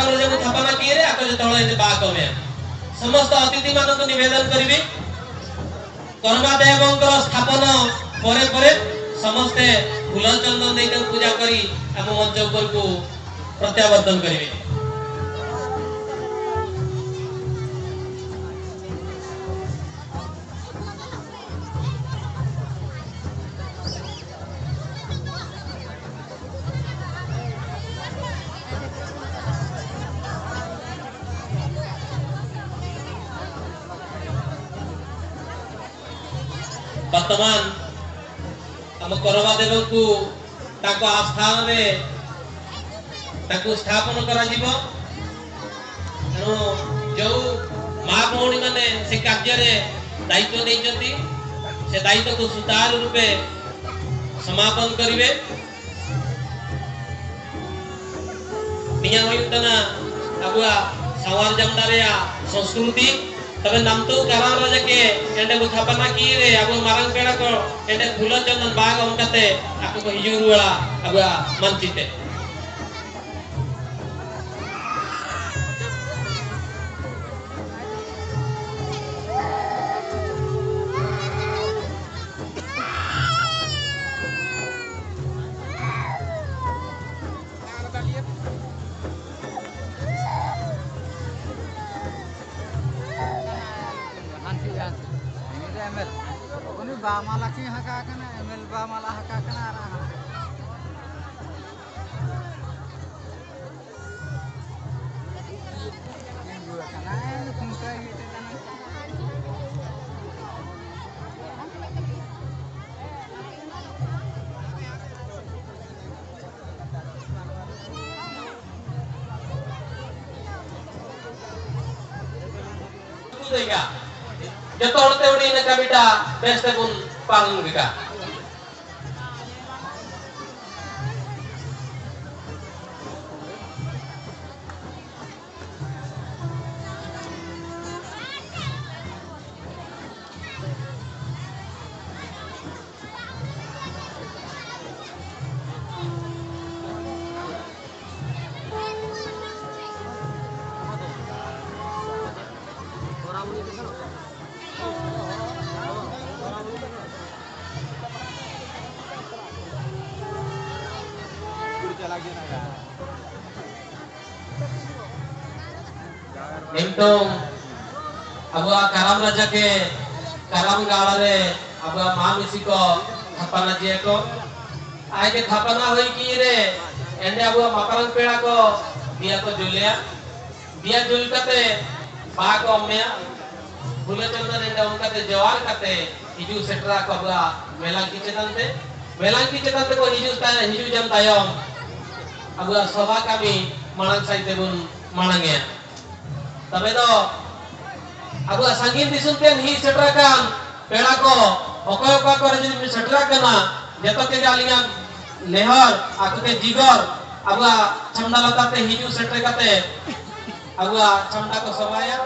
कारम रे जब थापना किए रे आको जतळे जे बा कमे समस्त अतिथि मानक निवेदन करिवे कर्मा देवंकर स्थापन परे परे समस्ते फूल चंदन दे पूजा करी हम मंच ऊपर को प्रत्यावर्तन करिवे। वर्तमान हम करवा देव को ताको आस्थान रे ताको स्थापन करा जीवो एनो जो मां भौणी माने से कार्य रे दायित्व नै जंती से दायित्व को सुचारू रूपे समापन करिवे। निया होइतना अबुआ सवार जमदारिया संस्कृति तबे नाम तो कारम राजा के एंडे को थापना की रे अब मारंग पेड़ा को एंडे फूल चंदन बाग हमकते आको को हिजुर वाला अब मनचिते बामाला की हका कना एमएल बामाला हका कना रहा ये कना कुंटा ये देगा जतोड़ तेवड़ी ने कबिटा बेस्ते बुन पालन बिका निमतों अबुआ कारम राजा के कारम गाड़ा रे अबुआ मां मिसी को थापना जिए को आए के थापना होई की रे एंडे अबुआ मकरंग पेड़ा को दिया को जुलिया दिया जुल कते बा को अम्या फूले चंदन एंडे उनकते जवार कते हिजू सेटरा को अबुआ मेलांग की चेतन ते को हिजू जम तायम अबुआ सभा कमी मानक साइते बुन मानंगे तबे तो अब संगीत दिसुनतेन ही सेटरा कान पेड़ा को ओको ओको करे जदि सेटरा कना जतो के गालिया नेहर आको के जिगर अब छमडा लताते हिजू सेटरे कते अब छमडा को सवाया